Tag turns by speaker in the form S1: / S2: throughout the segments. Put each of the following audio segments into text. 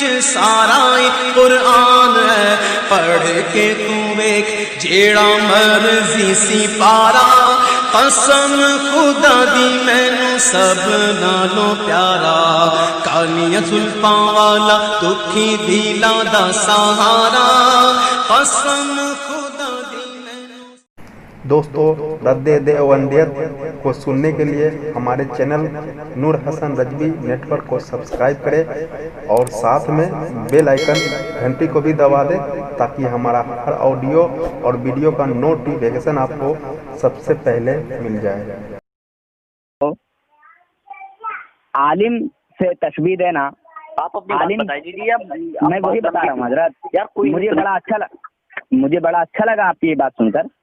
S1: وچ سارا قرآن ہے، پڑھ کے تو ویکھ جیڑا مرضی سی پارا، قسم خدا دی مینوں سب نالوں پیارا، کالیاں زلفاں والا دکھی دلاں دا سہارا، قسم خدا دی مینوں۔
S2: دوستو، رد دیوبندیت کو سننے کے لیے ہمارے چینل نور حسن رجوی نیٹ ورک کو سبسکرائب کریں اور ساتھ میں بیل آئیکن گھنٹی کو بھی دبا دیں تاکہ ہمارا ہر آڈیو اور ویڈیو کا نوٹیفیکیشن آپ کو سب سے پہلے مل جائے۔
S3: عالم سے تشبیہ دینا،
S4: آپ اپنی بات بتا دیجیے۔
S3: میں وہی بتا رہا ہوں حضرت،
S4: یار کوئی
S3: مجھے بڑا اچھا لگا آپ کی یہ بات سن کر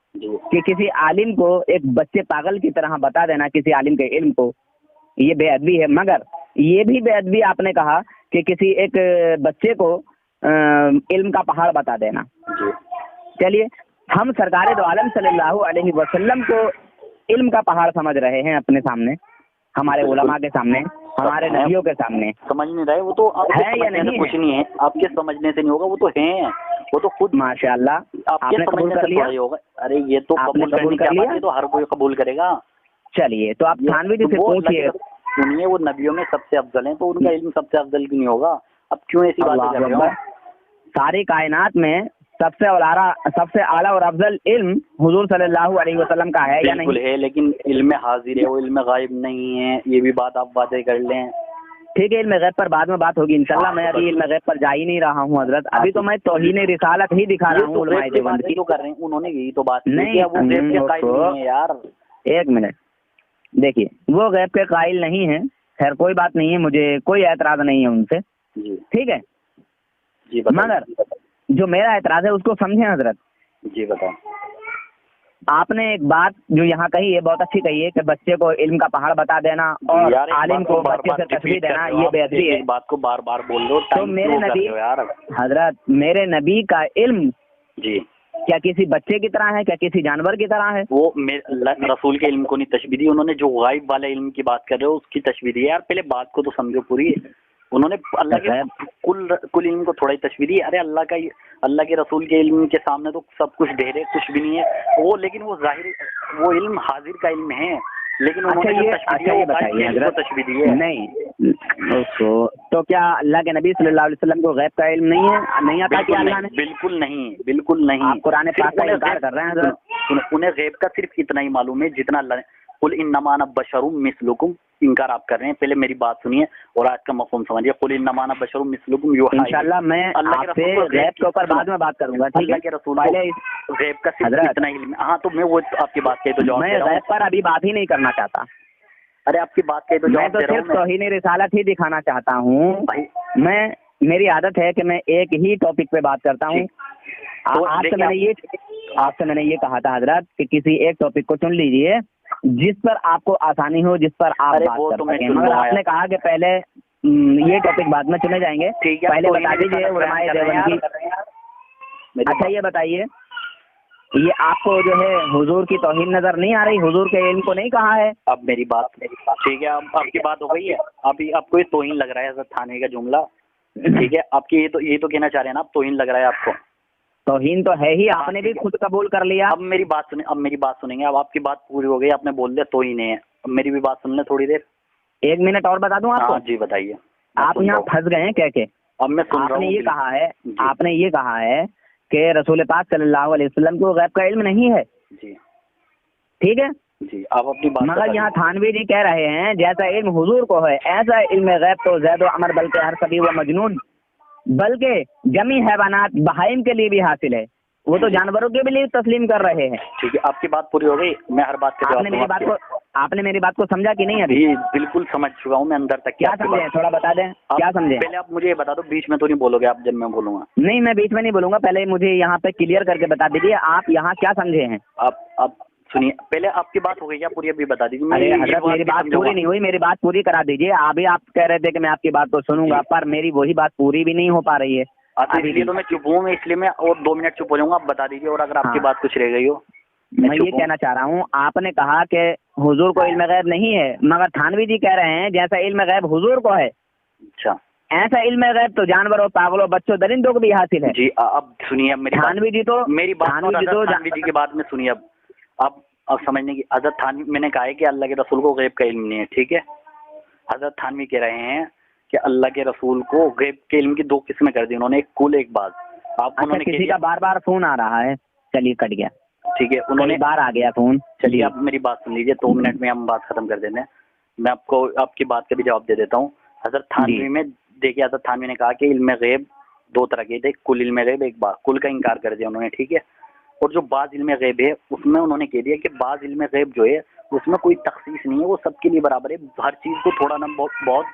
S3: کہ کسی عالم کو ایک بچے پاگل کی طرح بتا دینا کسی عالم کے علم کو، یہ بے ادبی ہے۔ مگر یہ بھی بے ادبی آپ نے کہا کہ کسی ایک بچے کو علم کا پہاڑ بتا دینا۔ چلیے، ہم سرکار دو عالم صلی اللہ علیہ وسلم کو علم کا پہاڑ سمجھ رہے ہیں اپنے سامنے، ہمارے علماء کے سامنے، ہمارے نبیوں کے سامنے۔
S4: سمجھ نہیں رہے، وہ تو
S3: ہے یا نہیں؟
S4: کچھ نہیں ہے، آپ کے سمجھنے سے نہیں ہوگا، وہ تو ہیں، وہ تو خود
S3: ماشاء اللہ
S4: آپ
S3: آپ
S4: کے
S3: نے قبول
S4: سمجھنے
S3: کر
S4: سے
S3: لیا۔
S4: تھوڑا ہی ہوگا۔ ارے یہ تو
S3: آپ نے
S4: قبول کرنے
S3: کر
S4: کی
S3: لیا؟
S4: بات ہے تو ہر کوئی قبول کرے گا۔
S3: چلیے، تو آپ تھانوی جی سے
S4: وہ
S3: پوچھیے۔
S4: سنیے، وہ نبیوں میں سب سے افضل ہیں تو ان کا علم سب سے افضل کیوں نہیں ہوگا؟ اب کیوں ایسی باتیں کر رہے ہو؟
S3: ساری کائنات میں سب سے اعلیٰ اور افضل علم حضور صلی اللہ علیہ وسلم کا ہے یا
S4: بالکل
S3: نہیں؟
S4: ہے، لیکن علم حاضر ہے، وہ علم غائب نہیں ہے، یہ بھی بات آپ واضح کر لیں۔
S3: ٹھیک ہے، علم غیب پر بعد میں بات ہوگی انشاءاللہ۔ میں ابھی علم غیب پر جا ہی نہیں رہا ہوں حضرت، ابھی تو میں توہین رسالت ہی دکھا رہا ہوں علماء دیوبند کی۔
S4: جو کر رہے ہیں انہوں نے یہی تو بات
S3: نہیں،
S4: وہ غیب کے قائل نہیں ہے یار۔
S3: ایک منٹ دیکھیے، وہ غیب کے قائل نہیں ہیں، خیر کوئی بات نہیں ہے، مجھے کوئی اعتراض نہیں ہے ان سے،
S4: جی
S3: ٹھیک ہے۔
S4: جی
S3: مگر جو میرا اعتراض ہے اس کو سمجھیں حضرت۔
S4: جی بتائیں۔
S3: آپ نے ایک بات جو یہاں کہی ہے بہت اچھی کہی ہے کہ بچے کو علم کا پہاڑ بتا دینا اور عالم کو بچے سے تشبیہ دینا، یہ بے ادبی ہے۔
S4: بات کو بار بار بول رہے ہو،
S3: تو میرے نبی حضرت، میرے نبی کا علم
S4: جی
S3: کیا کسی بچے کی طرح ہے، کیا کسی جانور کی طرح ہے؟
S4: وہ رسول کے علم کو نہیں تشبیہ دی، انہوں نے جو غائب والے علم کی بات کر رہے ہو اس کی تشبیہ دی۔ یار پہلے بات کو تو سمجھو پوری، انہوں نے اللہ کے کل علم کو تھوڑا ہی تشبیہ دی۔ ارے اللہ کے رسول کے علم کے سامنے تو سب کچھ ڈھیرے، کچھ بھی نہیں ہے وہ، لیکن وہ ظاہر وہ علم حاضر کا علم ہے، لیکن انہوں نے
S3: یہ بتائیے حضرت،
S4: تشبیہ دی ہے۔
S3: نہیں تو کیا اللہ کے نبی صلی اللہ علیہ وسلم کو غیب کا علم نہیں ہے، نہیں آتا کہ اللہ نے؟
S4: بالکل نہیں، بالکل نہیں۔
S3: آپ قرآن پاک کا انکار کر رہے ہیں حضرت۔
S4: انہیں غیب کا صرف اتنا ہی معلوم ہے جتنا اللہ نے قل انما انا بشر مثلکم، انکار آپ کر رہے ہیں۔ پہلے میری بات سنیے اور آج کا مفہوم سمجھیے۔ قل انما انا بشر مثلکم یوحی۔
S3: انشاءاللہ میں آپ سے غیب کے اوپر بعد میں بات کروں گا، ٹھیک ہے؟
S4: اللہ کے رسول غیب کا صرف اتنا ہی علم ہے۔ ہاں تو میں وہ آپ کی بات کہی تو جواب دے رہا ہوں۔
S3: میں غیب پر ابھی بات ہی نہیں کرنا چاہتا۔
S4: ارے آپ کی بات کہی تو جواب دے رہا ہوں۔
S3: میں تو صرف توہین رسالت ہی دکھانا چاہتا ہوں۔ میری عادت ہے کہ میں ایک ہی ٹاپک پہ بات کرتا ہوں۔ آپ سے میں نے یہ کہا تھا حضرت کہ کسی ایک ٹاپک کو چن لیجئے جس پر آپ کو آسانی ہو، جس پر آپ بات کر سکیں، مگر آپ نے کہا کہ پہلے یہ ٹاپک بعد میں چنے جائیں گے، پہلے بتا دیجیے علماء دیوبند کی۔ اچھا یہ بتائیے، یہ آپ کو جو ہے حضور کی توہین نظر نہیں آ رہی؟ حضور کے علم کو نہیں کہا ہے؟
S4: اب میری بات ٹھیک ہے، اب آپ کی بات ہو گئی ہے، آپ کو یہ توہین لگ رہا ہے حضرت تھانے کا جملہ، ٹھیک ہے؟ آپ کی یہ تو کہنا چاہ رہے ہیں نا آپ توہین لگ رہا ہے آپ کو؟
S3: توہین تو ہے ہی، آپ نے بھی خود قبول کر لیا۔
S4: اب میری بات سنیں گے، اب آپ کی بات پوری ہو گئی، آپ نے بول دیا توہین ہے، اب میری بھی بات سن لیں تھوڑی دیر۔
S3: ایک منٹ اور بتا دوں آپ کو؟
S4: جی بتائیے۔
S3: آپ یہاں پھنس گئے ہیں کہہ کے۔
S4: اب میں سن رہا ہوں۔
S3: آپ نے یہ کہا ہے کہ رسول پاک صلی اللہ علیہ وسلم کو غیب کا علم نہیں ہے،
S4: جی
S3: ٹھیک ہے؟
S4: جی آپ اپنی بات،
S3: مگر یہاں تھانوی جی کہہ رہے ہیں جیسا علم حضور کو ہے ایسا علم غیب تو زید و عمر بلکہ ہر صبی و مجنون بلکہ جمی حیوانات بہائم کے لیے بھی حاصل ہے، وہ تو جانوروں کے بھی لیے تسلیم کر رہے ہیں۔
S4: ٹھیک ہے، آپ کی بات پوری ہو گئی، میں ہر بات کے جواب۔
S3: آپ نے میری بات کو سمجھا کہ نہیں؟ ابھی
S4: بالکل سمجھ چکا ہوں میں اندر تک۔
S3: کیا سمجھے تھوڑا بتا دیں، کیا سمجھے؟
S4: پہلے آپ مجھے یہ بتا دو، بیچ میں تو نہیں بولو گے آپ جب میں بولوں گا؟
S3: نہیں، میں بیچ میں نہیں بولوں گا، پہلے مجھے یہاں پہ کلیئر کر کے بتا دیجیے آپ یہاں کیا سمجھے ہیں۔
S4: آپ سنیے، پہلے آپ کی بات ہو گئی کیا پوری؟ ابھی بتا دیجیے۔
S3: حضرت میری بات پوری نہیں ہوئی، میری بات پوری کرا دیجیے۔ ابھی آپ کہہ رہے تھے کہ میں آپ کی بات کو سنوں گا، پر میری وہی بات پوری بھی نہیں ہو پا رہی ہے۔
S4: اس لیے تو میں چپ ہوں، اس لیے میں اور 2 منٹ چپ ہو جاؤں گا، آپ بتا دیجیے، اور اگر آپ کی بات کچھ رہ گئی ہو۔
S3: میں یہ کہنا چاہ رہا ہوں، آپ نے کہا کہ حضور کو علم غیب نہیں ہے، مگر تھانوی جی کہہ رہے ہیں جیسا علم غیب حضور کو ہے۔
S4: اچھا،
S3: ऐसा इल्म गैब तो जानवरों, पागलों, बच्चों, दरिंदों को भी हासिल है।
S4: जी अब सुनिए अब
S3: थानवी जी तो
S4: मेरी बात थानवी जी की बात में सुनिए। अब समझने की, हजरत थानवी, मैंने कहा है कि अल्लाह के रसूल को गैब का इल्म नहीं है, ठीक है। हजरत थानवी कह रहे हैं कि अल्लाह के रसूल को गैब के इल्म की दो किस्में कर दी उन्होंने, एक कुल एक बात। आप उन्होंने
S3: किसी का बार बार फोन आ रहा है, चलिए कट गया,
S4: ठीक है, उन्होंने
S3: बार आ गया फोन।
S4: चलिए आप मेरी बात सुन लीजिए, 2 मिनट में हम बात खत्म कर देते हैं। मैं आपको आपकी बात का भी जवाब दे देता हूँ। हजरत थानवी में देखिए, हजरत थानवी ने कहा कि इल्म गैब 2 तरह के थे, कुल इल्म गैब, एक बार कुल का इनकार कर दिया उन्होंने, ठीक है। और जो बाज इल्म गैब है उसमें उन्होंने कह दिया कि बाज इल्म गैब जो है उसमें कोई तखसीस नहीं है, वो सबके लिए बराबर है। हर चीज को थोड़ा ना बहुत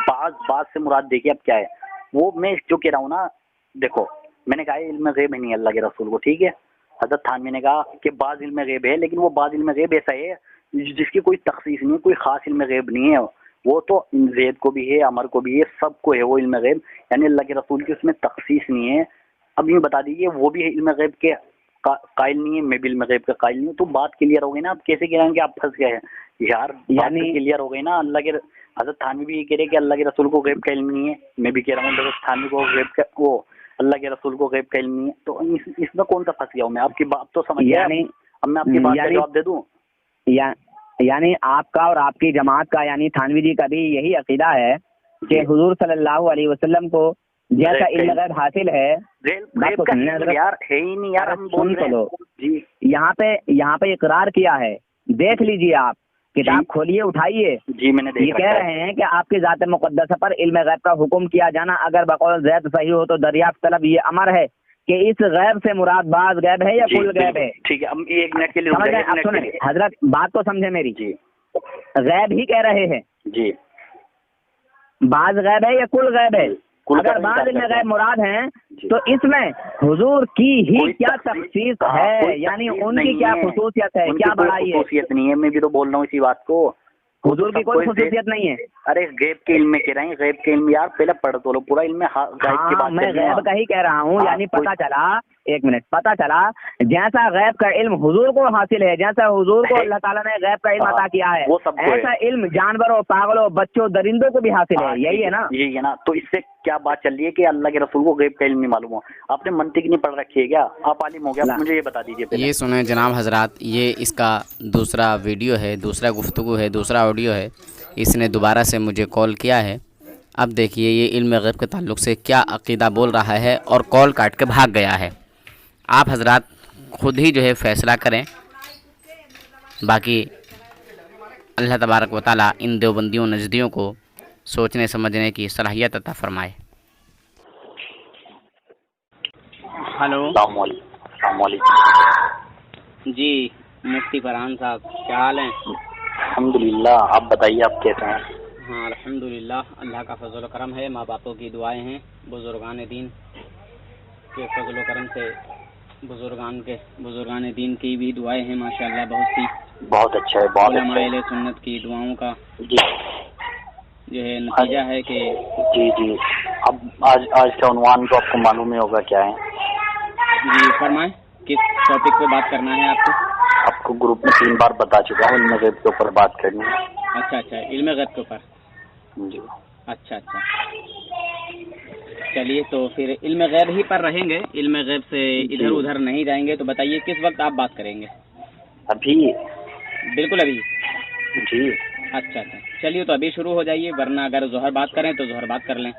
S4: बाज से मुराद देखिए अब क्या है। वो मैं जो कह रहा हूँ ना, देखो मैंने कहा इल्म गैब नहीं अल्लाह के रसूल को, ठीक है। हजरत थानवी ने कहा कि बाज इल्म गैब है, लेकिन वो बाज इल्म गैब ऐसा है जिसकी कोई तखसीस नहीं है, कोई खास इल्म गैब नहीं है। वो तो ज़ैद को भी है, अमर को भी है, सबको है वो इल्म गैब, यानी अल्लाह के रसूल की उसमें तखसीस नहीं है। अब यूँ बता दीजिए वो भी है इल्म गैब के कायल नहीं है, मैं भी इल्म गैब का कायल नहीं हूँ, तो बात क्लियर हो गई ना। आप कैसे कह रहे हैं कि आप फंस गए हैं यार, यानी क्लियर हो गई ना। अल्लाह के हजरत थानवी भी ये कह रहे हैं कि अल्लाह के रसूल को गैब का इल्म नहीं है, मैं भी कह रहा हूँ हजरत थानवी को गैब का, वो अल्लाह के रसूल को गैब का इल्म नहीं है, तो इसमें कौन सा फंस गया हूँ मैं? आपकी बात तो समझ गया। अब मैं आपकी बात का जवाब दे दूँ।
S3: यानी आपका और आपकी जमात का, यानी थानवी जी का भी यही अकीदा है कि हुजूर सल्लल्लाहु अलैहि वसल्लम को जैसा इल्म गैब हासिल है,
S4: यार है ही नहीं यार, हम बोल रहे हैं जी।
S3: यहाँ पे इकरार किया है, देख लीजिए आप, किताब खोलिए, उठाइए
S4: जी, मैंने देखा।
S3: ये कह रहे हैं कि आपकी ज़ात मुक़द्दसा पर इल्म गैब का हुक्म किया जाना अगर बकौल ज़ैद सही हो तो दरियाफ्त तलब ये अमर है कि इस गैब से मुराद बाज गैब है या कुल गैब है।
S4: ठीक है, हम 1 मिनट के लिए
S3: आप सुने हजरत, बात को समझे मेरी जी। गैब ही कह रहे हैं जी, बाज गैब है या कुल गैब है? अगर बाज इल्म गैब मुराद हैं तो इसमें हुजूर की ही क्या तखसीस है, यानी उनकी क्या खुसूसियत है, क्या बड़ाई है?
S4: खुसूसियत नहीं है, मैं भी तो बोल रहा हूँ इसी बात को।
S3: हुजूर की कोई खुसूसियत नहीं है।
S4: अरे गैब के इल्म में कह रहे हैं, गैब के इल्म यार पहले पढ़ तो लो पूरा इल्म गैब की बात।
S3: मैं गैब का ही कह रहा हूँ, यानी पता चला, 1 मिनट, पता चला जैसा गैब का इल्म हुजूर को हासिल है, जैसा हुजूर को अल्लाह ताला ने गैब का इल्म अता किया है, ऐसा इल्म जानवरों, पागलों, बच्चों, दरिंदों को भी हासिल है। यही है ना?
S4: यही है ना। तो इससे क्या बात चल रही है कि अल्लाह के रसूल को गैब का इल्म नहीं मालूम हो? आपने मंतिक नहीं पढ़ रखी है क्या? आप आलिम हो गया, मुझे ये बता दीजिए।
S5: ये सुने जनाब हजरात, ये इसका दूसरा वीडियो है, दूसरा गुफ्तगू है, दूसरा ऑडियो है। इसने दोबारा से मुझे कॉल किया है। अब देखिए ये इल्म गैब के ताल्लुक़ से क्या अक़ीदा बोल रहा है और कॉल काट के भाग गया है। आप हजरात खुद ही जो है फ़ैसला करें, बाकी अल्लाह तबारक व तआला इन देवबंदियों नजदियों को सोचने समझने की सलाहियत अता फरमाए।
S3: हेलो,
S4: अस्सलाम वालेकुम
S3: जी मुफ्ती फरहान साहब, क्या हाल है?
S4: अल्हम्दुलिल्लाह, आप बताइए आप कैसे हैं?
S3: हाँ अल्हम्दुलिल्लाह, अल्लाह का फजल व करम है, माँ बापों की दुआएं हैं, बुजुर्गान दीन के फजल व करम से बुजुर्गान दीन की भी दुआएं हैं माशाअल्लाह बहुत सी।
S4: बहुत अच्छा है, बहुत अच्छा है।
S3: सुन्नत की दुआओं का
S4: जी
S3: जो है नतीजा है कि
S4: जी अब आज का उन्वान तो आपको मालूम ही होगा क्या है
S3: जी। फरमाएं, किस टॉपिक पे बात करना है आपको?
S4: आपको ग्रुप में 3 बार बता चुका हूँ, इल्म गैब के ऊपर बात करनी है।
S3: अच्छा, इल्म गैब के ऊपर
S4: जी।
S3: अच्छा, चलिए तो फिर इल्म गैब ही पर रहेंगे, इल्म गैब से इधर उधर नहीं जाएंगे। तो बताइए किस वक्त आप बात करेंगे?
S4: अभी?
S3: बिल्कुल अभी
S4: जी।
S3: अच्छा, चलिए तो अभी शुरू हो जाइए, वरना अगर जोहर बात करें तो जोहर बात कर लें।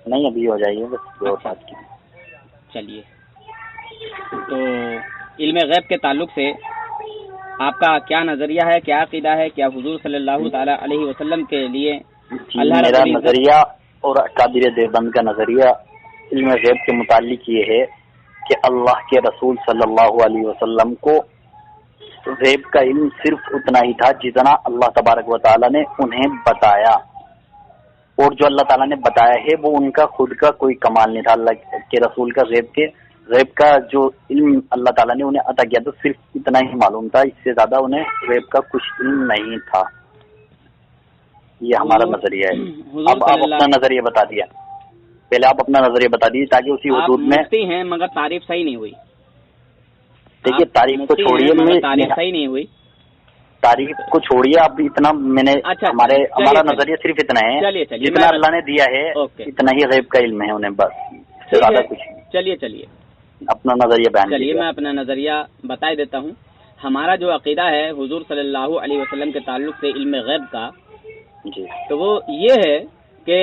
S4: नहीं, अभी हो जाइए बस, जोहर बात की।
S3: चलिए तो इल्म गैब के ताल्लुक से आपका क्या नज़रिया है, क्या अक़ीदा है? क्या हुजूर सल्लल्लाहु ताला अलैहि वसल्लम के लिए अल्लाह
S4: मेरा नज़रिया और अकाबिर देवबंद का नज़रिया इल्म गैब के मुताल्लिक ये है कि अल्लाह के रसूल सल्लल्लाहु अलैहि वसल्लम को गैब का इल्म सिर्फ उतना ही था जितना अल्लाह तबारक व तआला ने उन्हें बताया, और जो अल्लाह ताला ने बताया है वो उनका खुद का कोई कमाल नहीं था। अल्लाह के रसूल का गैब का जो इल्म अल्लाह ताला ने उन्हें अता किया तो सिर्फ इतना ही मालूम था, इससे ज्यादा उन्हें गैब का कुछ इल्म नहीं था। ये हमारा नजरिया है। अब आप अपना नजरिया बता दिया, पहले आप अपना नजरिया बता दीजिए ताकि उसी हुदूद में
S3: हैं, मगर तारीफ सही नहीं हुई।
S4: देखिए तारीफ को छोड़िए,
S3: तारीफ सही नहीं हुई।
S4: तारीफ को छोड़िए, अब इतना मैंने
S5: अच्छा,
S4: हमारा नजरिया सिर्फ इतना है,
S5: चलिए
S4: जितना अल्लाह ने दिया है इतना ही गैब का इल्म है उन्हें, बस ज्यादा कुछ नहीं।
S5: चलिए
S4: अपना नजरिया बयान
S5: चलिए
S4: कीजिए।
S5: मैं अपना नजरिया बता देता हूँ। हमारा जो अकीदा है हुजूर सल्लल्लाहु अलैहि वसल्लम के ताल्लुक से इल्म गैब का,
S4: जी
S5: तो वो ये है कि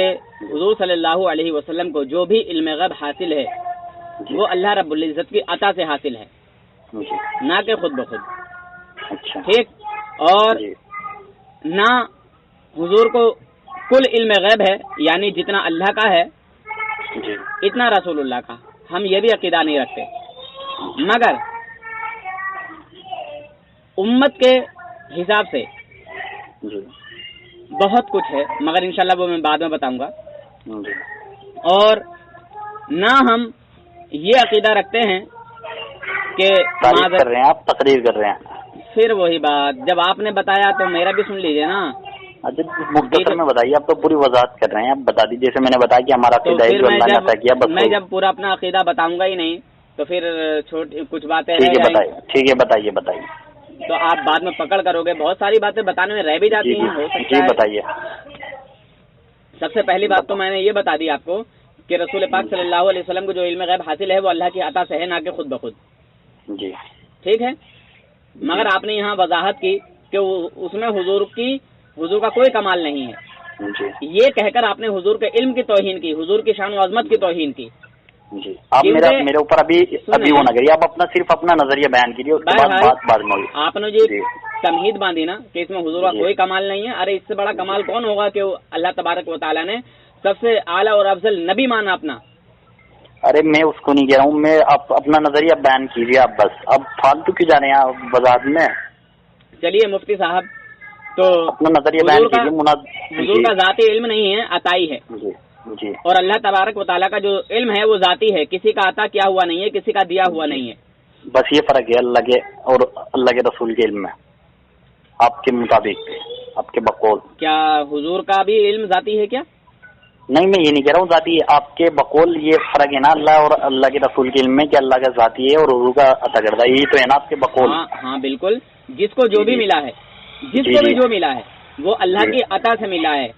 S5: हुजूर सल्लल्लाहु अलैहि वसल्लम को जो भी इल्म गैब हासिल है
S4: जी
S5: वो अल्लाह रब्बुल इज्जत की अता से हासिल है,
S4: जी।
S5: ना कि खुद ब खुद।
S4: अच्छा
S5: ठीक, और
S4: जी
S5: ना हुजूर को कुल इल्म गैब है, यानी जितना अल्लाह का है
S4: जी
S5: इतना रसूलुल्लाह का, हम ये भी अकीदा नहीं रखते। मगर उम्मत के हिसाब से
S4: जी
S5: बहुत कुछ है, मगर इंशाल्लाह वो मैं बाद में बताऊंगा।
S4: जी।
S5: और ना हम ये अकीदा रखते हैं कि
S4: तारीफ कर रहे हैं आप, तकरीर कर रहे हैं।
S5: फिर वही बात, जब आपने बताया तो मेरा भी सुन लीजिए ना।
S4: अच्छा मुख्तसर में बताइए, आप तो पूरी वजाहत कर रहे हैं, आप बता दीजिए। जैसे मैंने बताया कि हमारा
S5: तो
S4: अकीदा है
S5: फिर
S4: जो अल्लाह ने अता किया, बस
S5: मैं जब पूरा अपना अकीदा बताऊंगा ही नहीं तो फिर छोटी कुछ बातें
S4: ठीक
S5: रह
S4: है, बताइए।
S5: जाएंगी।
S4: ठीक है, बताइए।
S5: तो आप बाद में पकड़ करोगे, बहुत सारी बातें बताने में रह भी जाती हैं, हो सकता
S4: जी
S5: है।
S4: बताइए।
S5: सबसे पहली बात तो मैंने ये बता दी आपको कि रसूल पाक सल्लल्लाहु अलैहि वसल्लम को जो इल्म गैब हासिल है वो अल्लाह की अता से है, ना कि खुद ब खुद।
S4: जी
S5: ठीक है, मगर आपने यहाँ वजाहत की कि उसमें हुजूर का कोई कमाल नहीं है,
S4: जी
S5: ये कहकर आपने हुजूर के इल्म की तौहीन की, हुजूर की शान व अज़मत की तौहीन की।
S4: जी। आप मेरे ऊपर अभी वो ना करिए, आप सिर्फ अपना नजरिया बयान कीजिए, उसके बाद बात में होगी।
S5: आपने जो तमहीद बांधी ना कि इसमें हुजूर का कोई कमाल नहीं है, अरे इससे बड़ा कमाल कौन होगा कि अल्लाह तबारक व तआला ने सबसे आला और अफजल नबी माना अपना।
S4: अरे मैं उसको नहीं कह रहा हूँ, मैं आप अपना नजरिया बयान कीजिए आप, बस अब फालतू क्यों जा रहे हैं आप वजाहत में।
S5: चलिए मुफ्ती साहब, तो
S4: अपना नजरिया बयान कीजिए।
S5: हुजूर का जाती इल्म नहीं है, अताई है।
S4: जी।
S5: और अल्लाह तबारक व तआला का जो इल्म है वो जाती है, किसी का अता किया हुआ नहीं है, किसी का दिया हुआ नहीं है।
S4: बस ये फर्क है अल्लाह के और अल्लाह के रसूल के इल्म में, आपके मुताबिक, आपके बकौल।
S5: क्या हुजूर का भी इल्म जाती है क्या?
S4: नहीं, मैं ये नहीं कह रहा हूँ जाती है, आपके बकौल ये फर्क है ना अल्लाह और अल्लाह के रसूल के इल्म में कि अल्लाह का जाती है और हुजूर का अता करता है, यही तो है ना आपके बकौल।
S5: हाँ बिल्कुल, जिसको जो भी मिला है, जिसको भी जो मिला है वो अल्लाह की अता से मिला है।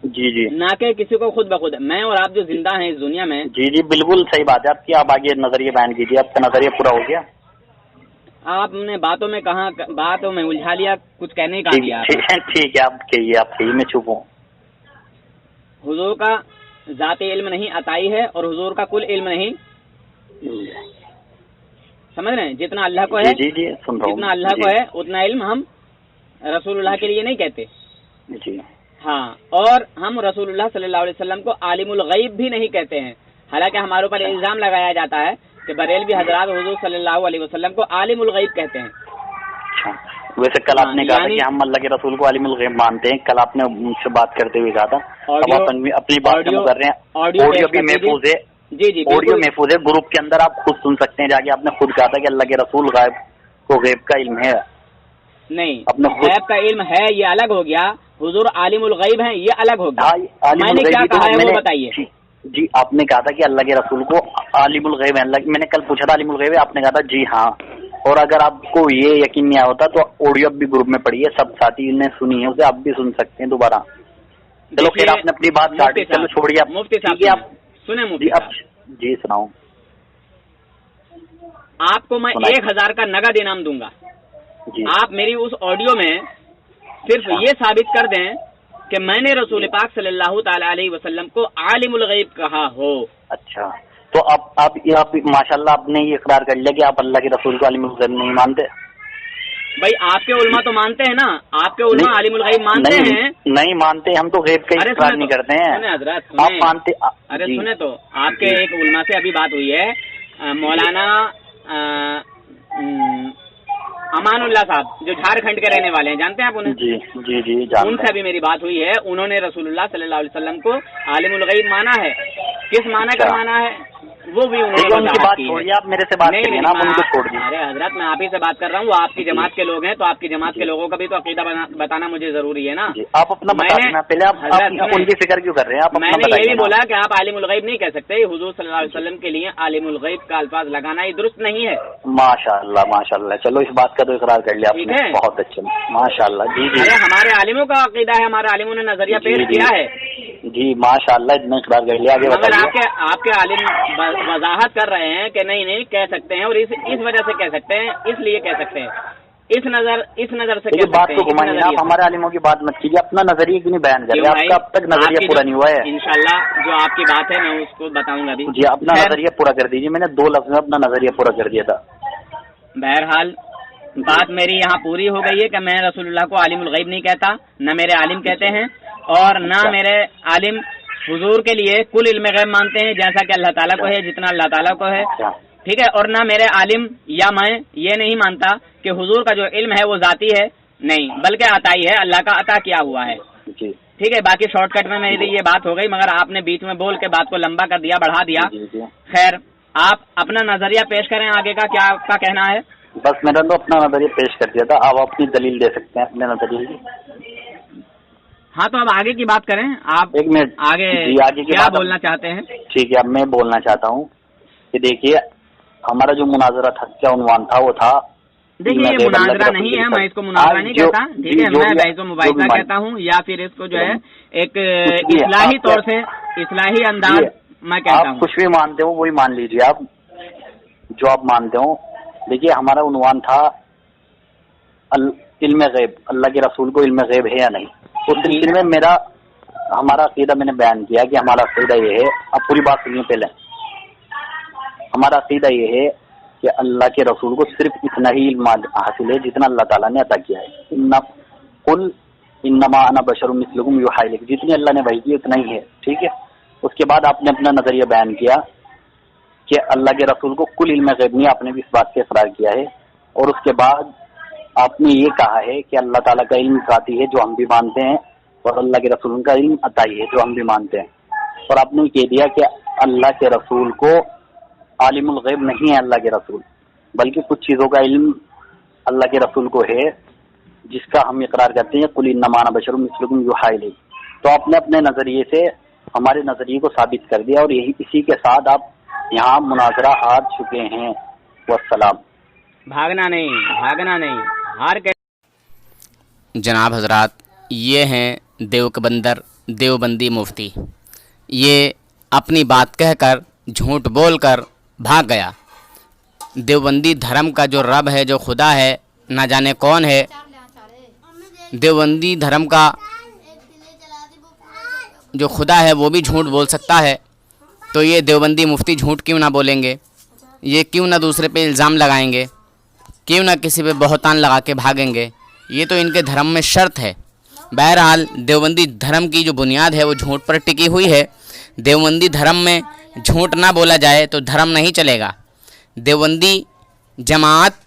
S4: जी,
S5: ना कि किसी को खुद बखुद। मैं और आप जो जिंदा हैं इस दुनिया में।
S4: जी, बिल्कुल सही बात है आपकी। आप आगे नजरिया बयान कीजिए, आपका नजरिया पूरा हो गया।
S5: आपने बातों में कहा, बातों में उलझा लिया, कुछ कहने का दिया।
S4: ठीक है, आप कहिए, आप कहिए, मैं चुप हूँ।
S5: हुजूर का जाती इल्म नहीं अताई है और हुजूर का कुल इल्म नहीं, समझ रहे हैं? जितना अल्लाह को है,
S4: जी, सुन रहा हूँ,
S5: जितना अल्लाह को है उतना इल्म हम रसूलुल्लाह के लिए नहीं कहते।
S4: जी
S5: हाँ, और हम रसूलुल्लाह सल्लल्लाहु अलैहि वसल्लम को आलिमुल गैब भी नहीं कहते हैं। हालांकि हमारे ऊपर इल्जाम लगाया जाता है कि बरेलवी हजरात हुजूर सल्लल्लाहु अलैहि वसल्लम को आलिमुल गैब कहते हैं।
S4: वैसे कल आपने कहा था कि हम अल्लाह के रसूल को आलिमुल गैब मानते हैं, कल आपने मुझसे बात करते हुए कहा था। अब आप अपनी बात कर रहे हैं, ऑडियो भी महफूज है।
S5: जी,
S4: ऑडियो महफूज है, ग्रुप के अंदर आप खुद सुन सकते हैं जाके। आपने खुद कहा था कि अल्लाह के रसूल गैब का इल्म है।
S5: नहीं, गैब का इल्म है ये अलग हो गया, हुजूर आलिमुल गैब हैं ये अलग हो गया। मैंने क्या कहा है वो बताइए।
S4: जी, आपने कहा था कि अल्लाह के रसूल को आलिमुल गैब है। मैंने कल पूछा था आलिमुल गैब है, आपने कहा था जी हाँ। और अगर आपको ये यकीन नहीं होता तो ऑडियो भी ग्रुप में पढ़िए, सब साथी ने सुनी है उसे, आप भी सुन सकते हैं दोबारा। चलो फिर आपने अपनी बात काटी, चलो छोड़िए आप।
S5: मुफ्ती साहब आप सुने, मुफ्ती साहब
S4: जी सुनाओ।
S5: आपको मैं 1000 का नगद इनाम दूंगा, आप मेरी उस ऑडियो में सिर्फ ये साबित कर दें कि मैंने रसूल पाक सल्लल्लाहु ताला अलैहि वसल्लम को आलिमुल गैब कहा हो।
S4: अच्छा, तो आप माशाल्लाह आपने ये इकरार कर लिया कि आप अल्लाह के रसूल को आलिमुल गैब नहीं मानते।
S5: भाई आपके उलमा तो मानते हैं ना, आपके उलमा आलिमुल गैब मानते हैं।
S4: नहीं मानते, हम तो गैब का इकरार नहीं करते हैं।
S5: सुने हजरत,
S4: आप मानते?
S5: अरे सुने तो, आपके एक उलमा से अभी बात हुई है, मौलाना अमानुल्लाह साहब जो झारखंड के रहने वाले हैं, जानते हैं आप उन्हें?
S4: जी जानते हैं।
S5: उनसे अभी मेरी बात हुई है, उन्होंने रसूलुल्लाह सल्लल्लाहु अलैहि वसल्लम को आलिमुल गैब माना है। किस माना का माना है? वो भी
S4: ठीक है,
S5: उन्होंने
S4: उनकी
S5: वजाहत
S4: बात
S5: की है।
S4: छोड़िए, आप मेरे से बात करिए ना, आप उनको छोड़ दीजिए।
S5: अरे हजरत, मैं आप ही से बात कर रहा हूँ, वो आपकी जमात के लोग हैं, तो आपकी जमात के लोगों का भी तो अकीदा बताना मुझे जरूरी है ना।
S4: जी, आप अपना बता देना पहले, आप उनकी फिक्र क्यों कर रहे हैं? आप अपना
S5: मैंने ये
S4: बताइए
S5: भी
S4: ना।
S5: बोला कि आप आलिमुल गैब नहीं कह सकते, हुजूर सल्लल्लाहु अलैहि वसल्लम के लिए आलिमुल गैब का अल्फाज लगाना ये दुरुस्त नहीं है।
S4: माशाअल्लाह माशाअल्लाह, चलो इस बात का तो इकरार कर लिया
S5: ठीक
S4: आपने,
S5: है।
S4: बहुत अच्छे, माशाअल्लाह। जी जी
S5: अरे हमारे आलिमों का अकीदा है, हमारे आलिमों ने नजरिया
S4: जी,
S5: पेश
S4: जी।
S5: किया है,
S4: जी माशाअल्लाह, इतना इकरार कर लिया, आगे
S5: मगर
S4: बताइए।
S5: आपके आलिम वजाहत कर रहे हैं कि नहीं कह सकते हैं, और इस वजह से कह सकते हैं, इसलिए कह सकते हैं, इस नजर से
S4: देखिए
S5: कह
S4: बात
S5: सकते
S4: को
S5: हैं, इस
S4: घुमाइए ना,
S5: नजरिए
S4: आप
S5: से।
S4: हमारे आलिमों की बात मत कीजिए, अपना नजरिया क्यों नहीं बयान कर
S5: क्यों
S4: रहे?
S5: भाई?
S4: आपका अब तक नजरिया
S5: आपकी
S4: पूरा
S5: जो-
S4: नहीं हुआ है।
S5: इंशाल्लाह जो आपकी बात है मैं उसको बताऊंगा भी।
S4: जी, अपना
S5: खैर,
S4: नजरिया पूरा कर दीजिए, मैंने 2 लफ्ज में अपना नजरिया पूरा कर दिया था।
S5: बहरहाल बात मेरी यहाँ पूरी हो गई है कि मैं रसूलुल्लाह को आलिमुल गैब नहीं कहता, न मेरे आलिम कहते हैं, और न
S4: अच्छा।
S5: मेरे आलिम हुजूर के लिए कुल इल्म गैब मानते हैं, जैसा कि अल्लाह ताला को है, जितना अल्लाह ताला को है।
S4: अच्छा,
S5: ठीक है, और ना मेरे आलिम या मैं ये नहीं मानता कि हुजूर का जो इल्म है वो जाती है, नहीं, बल्कि अताई है, अल्लाह का अता किया हुआ है।
S4: जी
S5: ठीक है, बाकी शॉर्टकट में मेरी ये बात हो गई, मगर आपने बीच में बोल के बात को लंबा कर दिया, बढ़ा दिया।
S4: जी जी,
S5: खैर, आप अपना नजरिया पेश करें, आगे का क्या आपका कहना है?
S4: बस मैंने तो अपना नजरिया पेश कर दिया था, आप अपनी दलील दे सकते हैं अपने नजरिए की।
S5: हाँ, तो अब आगे की बात करें, आप
S4: 1 मिनट
S5: आगे
S4: जी, आगे की
S5: क्या
S4: बात
S5: बोलना चाहते हैं?
S4: ठीक है, अब मैं बोलना चाहता हूँ कि देखिए, हमारा जो मुनाजरा था, क्या उन्वान था, वो था,
S5: देखिए, ये मुनाजरा नहीं है, मैं इसको मुनाजरा नहीं कहता, ठीक है, मैं बहस मुबाहिसा कहता हूँ, या फिर इसको जो है एक इस्लाही तौर से, इस्लाही अंदाज मैं कहता
S4: आप
S5: हूँ।
S4: कुछ भी मानते हो वही मान लीजिए, आप जो आप मानते हो। देखिए, हमारा उन्वान था इल्म गैब, अल्लाह के रसूल को इल्म गैब है या नहीं। उस सिलसिले में हमारा अकीदा मैंने बयान किया कि हमारा अकीदा ये है, अब पूरी बात सुनिए पहले। हमारा अकीदा ये है कि अल्लाह के रसूल को सिर्फ इतना ही इल्म हासिल है जितना अल्लाह ताला ने अता किया है। कुल इन्नमा अना बशरुम मिस्लुकुम युहा इलैकुम, जितनी अल्लाह ने वही की उतना ही है। ठीक है, उसके बाद आपने अपना नजरिया बयान किया कि अल्लाह के रसूल को कुल इल्म गैब नहीं, आपने भी इस बात से इकरार किया है। और उसके बाद आपने ये कहा है कि अल्लाह ताला का इल्म ज़ाती है, जो हम भी मानते हैं, और अल्लाह के रसूल का इल्म अताई है, जो हम भी मानते हैं। और आपने कह दिया कि अल्लाह के रसूल को आलिमुल गैब नहीं है अल्लाह के रसूल, बल्कि कुछ चीज़ों का इल्म अल्लाह के रसूल को है, जिसका हम इकरार करते हैं, कुल इन्नमा अना बशरुम मिस्लुकुम युहा इलैकुम। तो आपने अपने नज़रिए से हमारे नज़रिए को साबित कर दिया, और यही इसी के साथ आप यहाँ मुनाजरा हार चुके हैं। वस्सलाम।
S5: भागना नहीं, हार के।
S6: जनाब हजरात, ये हैं देवबंदी मुफ्ती। ये अपनी बात कहकर झूठ बोलकर भाग गया। देवबंदी धर्म का जो रब है, जो खुदा है, ना जाने कौन है। देवबंदी धर्म का जो खुदा है वो भी झूठ बोल सकता है, तो ये देवबंदी मुफ्ती झूठ क्यों ना बोलेंगे? ये क्यों ना दूसरे पे इल्ज़ाम लगाएंगे? क्यों ना किसी पे बहतान लगा के भागेंगे? ये तो इनके धर्म में शर्त है। बहरहाल देवबंदी धर्म की जो बुनियाद है वो झूठ पर टिकी हुई है। देवबंदी धर्म में झूठ ना बोला जाए तो धर्म नहीं चलेगा। देवबंदी जमात,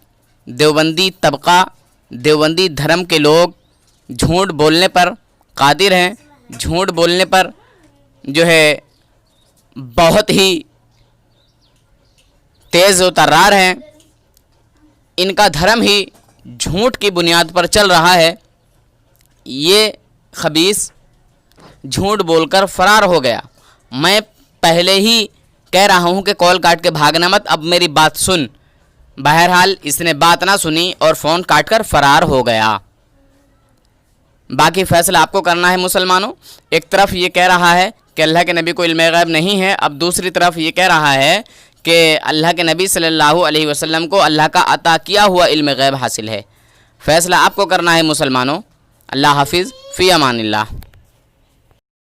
S6: देवबंदी तबका, देवबंदी धर्म के लोग झूठ बोलने पर कादिर हैं, झूठ बोलने पर जो है बहुत ही तेज़ व तर्रार हैं। इनका धर्म ही झूठ की बुनियाद पर चल रहा है। ये खबीस झूठ बोलकर फरार हो गया। मैं पहले ही कह रहा हूँ कि कॉल काट के भागना मत, अब मेरी बात सुन। बहरहाल इसने बात ना सुनी और फ़ोन काट कर फरार हो गया। बाकी फ़ैसला आपको करना है मुसलमानों। एक तरफ ये कह रहा है कि अल्लाह के नबी को इल्म गैब नहीं है, अब दूसरी तरफ ये कह रहा है कि अल्लाह के नबी सल्लल्लाहु अलैहि वसल्लम को अल्लाह का अता किया हुआ इल्म गैब हासिल है। फ़ैसला आपको करना है मुसलमानों। अल्लाह हाफिज़, फ़ी अमानिल्लाह।